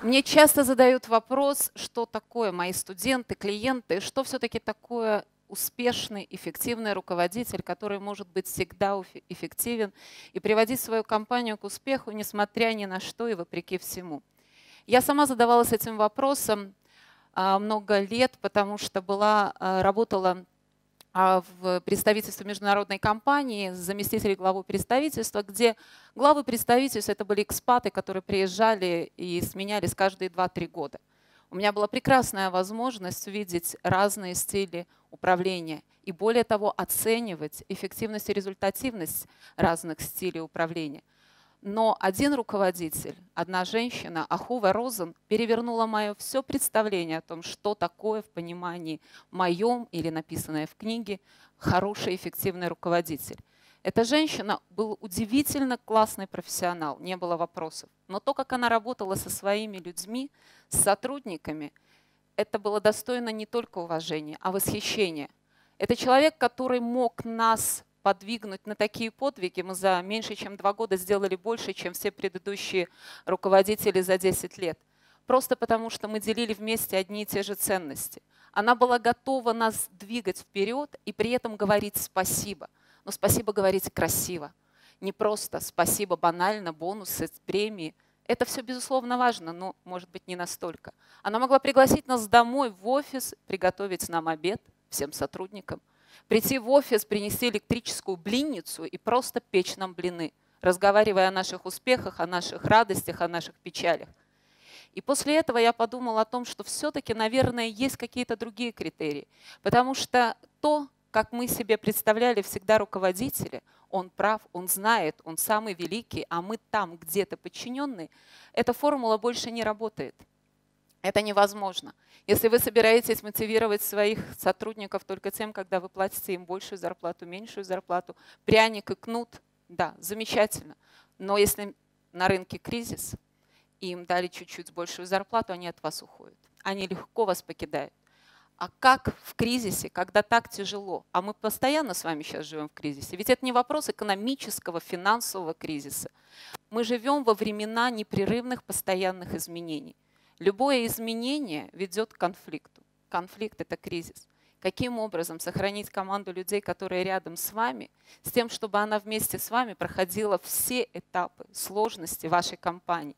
Мне часто задают вопрос, что такое мои студенты, клиенты, что все-таки такое успешный, эффективный руководитель, который может быть всегда эффективен и приводить свою компанию к успеху, несмотря ни на что и вопреки всему. Я сама задавалась этим вопросом много лет, потому что работала в представительстве международной компании, заместитель главы представительства, где главы представительств — это были экспаты, которые приезжали и сменялись каждые 2-3 года. У меня была прекрасная возможность увидеть разные стили управления и, более того, оценивать эффективность и результативность разных стилей управления. Но один руководитель, одна женщина, Ахува Розен, перевернула мое все представление о том, что такое в понимании моем или написанное в книге хороший эффективный руководитель. Эта женщина был удивительно классный профессионал, не было вопросов. Но то, как она работала со своими людьми, с сотрудниками, это было достойно не только уважения, а восхищения. Это человек, который мог нас подвигнуть на такие подвиги. Мы за меньше чем 2 года сделали больше, чем все предыдущие руководители за 10 лет. Просто потому, что мы делили вместе одни и те же ценности. Она была готова нас двигать вперед и при этом говорить спасибо. Но спасибо говорить красиво. Не просто спасибо банально, бонусы, премии. Это все, безусловно, важно, но, может быть, не настолько. Она могла пригласить нас домой в офис, приготовить нам обед, всем сотрудникам, прийти в офис, принести электрическую блинницу и просто печь нам блины, разговаривая о наших успехах, о наших радостях, о наших печалях. И после этого я подумала о том, что все-таки, наверное, есть какие-то другие критерии. Потому что то, как мы себе представляли всегда руководителя, он прав, он знает, он самый великий, а мы там где-то подчиненные, эта формула больше не работает. Это невозможно. Если вы собираетесь мотивировать своих сотрудников только тем, когда вы платите им большую зарплату, меньшую зарплату, пряник и кнут, да, замечательно. Но если на рынке кризис, и им дали чуть-чуть большую зарплату, они от вас уходят. Они легко вас покидают. А как в кризисе, когда так тяжело? А мы постоянно с вами сейчас живем в кризисе. Ведь это не вопрос экономического, финансового кризиса. Мы живем во времена непрерывных постоянных изменений. Любое изменение ведет к конфликту. Конфликт — это кризис. Каким образом сохранить команду людей, которые рядом с вами, с тем, чтобы она вместе с вами проходила все этапы сложности вашей компании?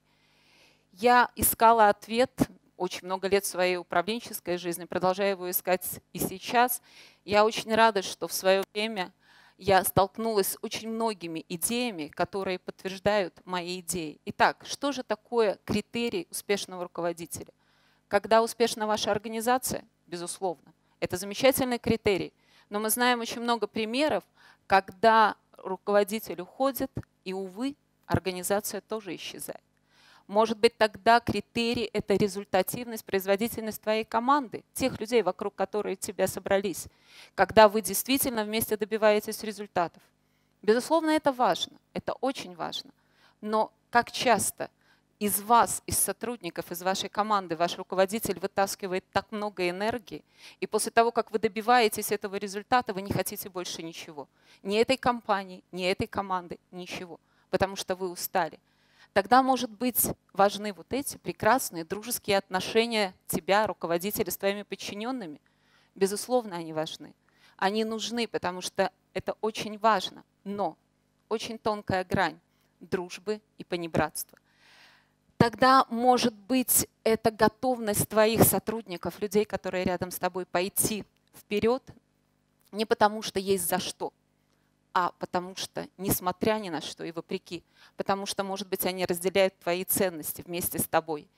Я искала ответ очень много лет в своей управленческой жизни, продолжаю его искать и сейчас. Я очень рада, что в свое время я столкнулась с очень многими идеями, которые подтверждают мои идеи. Итак, что же такое критерий успешного руководителя? Когда успешна ваша организация? Безусловно. Это замечательный критерий. Но мы знаем очень много примеров, когда руководитель уходит, и, увы, организация тоже исчезает. Может быть, тогда критерий — это результативность, производительность твоей команды, тех людей, вокруг которых тебя собрались, когда вы действительно вместе добиваетесь результатов. Безусловно, это важно, это очень важно. Но как часто из вас, из сотрудников, из вашей команды ваш руководитель вытаскивает так много энергии, и после того, как вы добиваетесь этого результата, вы не хотите больше ничего. Ни этой компании, ни этой команды, ничего, потому что вы устали. Тогда, может быть, важны вот эти прекрасные дружеские отношения тебя, руководителя, с твоими подчиненными. Безусловно, они важны. Они нужны, потому что это очень важно. Но очень тонкая грань дружбы и понебратства. Тогда, может быть, это готовность твоих сотрудников, людей, которые рядом с тобой, пойти вперед, не потому что есть за что, а потому что, несмотря ни на что и вопреки, потому что, может быть, они разделяют твои ценности вместе с тобой.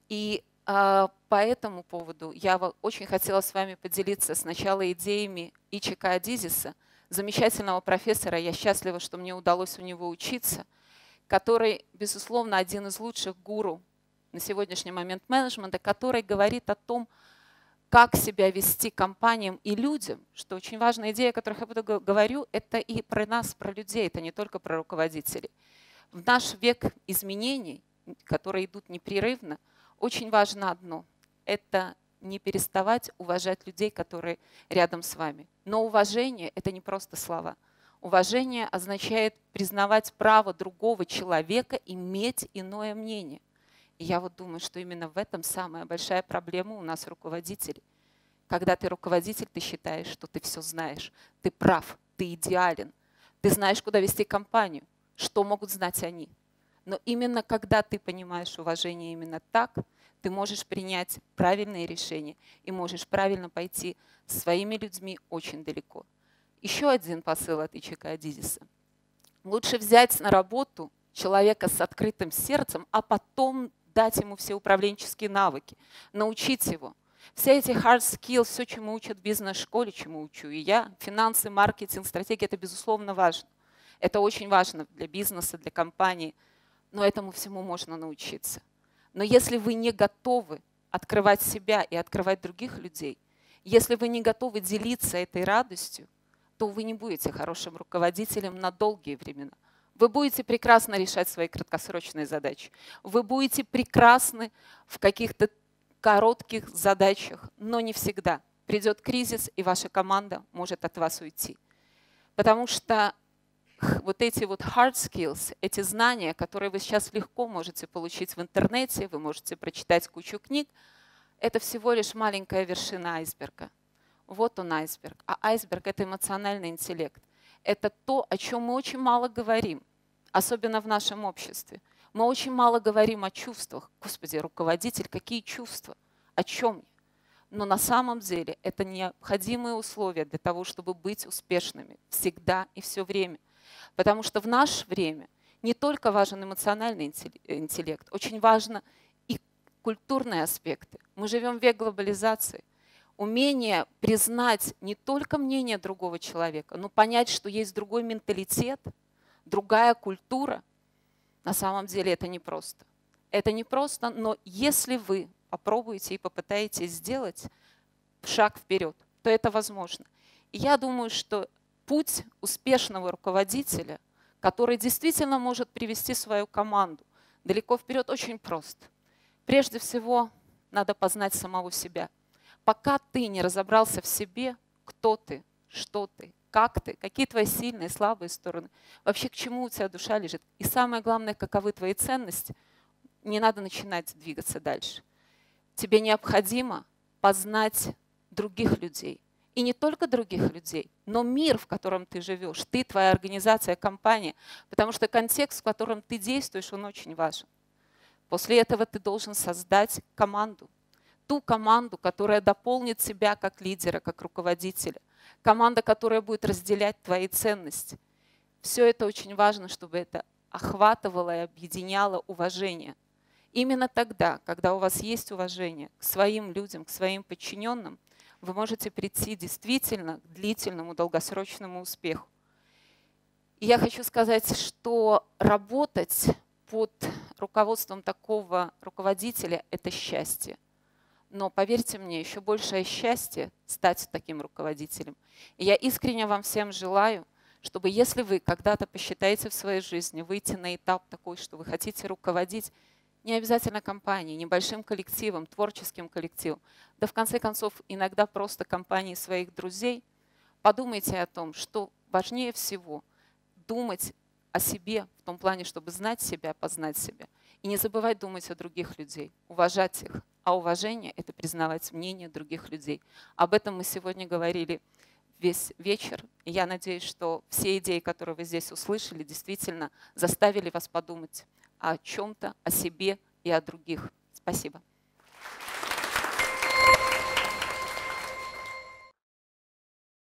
И по этому поводу я очень хотела с вами поделиться сначала идеями Ичика Адизиса, замечательного профессора. Я счастлива, что мне удалось у него учиться, который, безусловно, один из лучших гуру на сегодняшний момент менеджмента, который говорит о том, как себя вести компаниям и людям, что очень важная идея, о которой я буду говорю, это и про нас, про людей, это не только про руководителей. В наш век изменений, которые идут непрерывно, очень важно одно – это не переставать уважать людей, которые рядом с вами. Но уважение – это не просто слова. Уважение означает признавать право другого человека иметь иное мнение. И я вот думаю, что именно в этом самая большая проблема у нас руководителей. Когда ты руководитель, ты считаешь, что ты все знаешь, ты прав, ты идеален, ты знаешь, куда вести компанию, что могут знать они. Но именно когда ты понимаешь уважение именно так, ты можешь принять правильные решения и можешь правильно пойти с своими людьми очень далеко. Еще один посыл от Ичико Адизиса. Лучше взять на работу человека с открытым сердцем, а потом дать ему все управленческие навыки, научить его. Все эти hard skills, все, чему учат в бизнес-школе, чему учу и я, финансы, маркетинг, стратегия, это безусловно важно. Это очень важно для бизнеса, для компании, но этому всему можно научиться. Но если вы не готовы открывать себя и открывать других людей, если вы не готовы делиться этой радостью, то вы не будете хорошим руководителем на долгие времена. Вы будете прекрасно решать свои краткосрочные задачи. Вы будете прекрасны в каких-то коротких задачах, но не всегда. Придет кризис, и ваша команда может от вас уйти. Потому что вот эти вот hard skills, эти знания, которые вы сейчас легко можете получить в интернете, вы можете прочитать кучу книг, это всего лишь маленькая вершина айсберга. Вот он айсберг. А айсберг — это эмоциональный интеллект. Это то, о чем мы очень мало говорим, особенно в нашем обществе. Мы очень мало говорим о чувствах. Господи, руководитель, какие чувства? О чем? Но на самом деле это необходимые условия для того, чтобы быть успешными всегда и все время. Потому что в наше время не только важен эмоциональный интеллект, очень важно и культурные аспекты. Мы живем в век глобализации. Умение признать не только мнение другого человека, но понять, что есть другой менталитет, другая культура, на самом деле это непросто. Это непросто, но если вы попробуете и попытаетесь сделать шаг вперед, то это возможно. И я думаю, что путь успешного руководителя, который действительно может привести свою команду далеко вперед, очень прост. Прежде всего, надо познать самого себя. Пока ты не разобрался в себе, кто ты, что ты, как ты, какие твои сильные, слабые стороны, вообще к чему у тебя душа лежит. И самое главное, каковы твои ценности, не надо начинать двигаться дальше. Тебе необходимо познать других людей. И не только других людей, но мир, в котором ты живешь, ты, твоя организация, компания, потому что контекст, в котором ты действуешь, он очень важен. После этого ты должен создать команду. Ту команду, которая дополнит тебя как лидера, как руководителя. Команда, которая будет разделять твои ценности. Все это очень важно, чтобы это охватывало и объединяло уважение. Именно тогда, когда у вас есть уважение к своим людям, к своим подчиненным, вы можете прийти действительно к длительному, долгосрочному успеху. И я хочу сказать, что работать под руководством такого руководителя – это счастье. Но поверьте мне, еще большее счастье стать таким руководителем. И я искренне вам всем желаю, чтобы если вы когда-то посчитаете в своей жизни выйти на этап такой, что вы хотите руководить, не обязательно компанией, небольшим коллективом, творческим коллективом, да в конце концов иногда просто компанией своих друзей, подумайте о том, что важнее всего думать о себе в том плане, чтобы знать себя, познать себя. И не забывать думать о других людей, уважать их. А уважение – это признавать мнение других людей. Об этом мы сегодня говорили весь вечер. И я надеюсь, что все идеи, которые вы здесь услышали, действительно заставили вас подумать о чем-то, о себе и о других. Спасибо.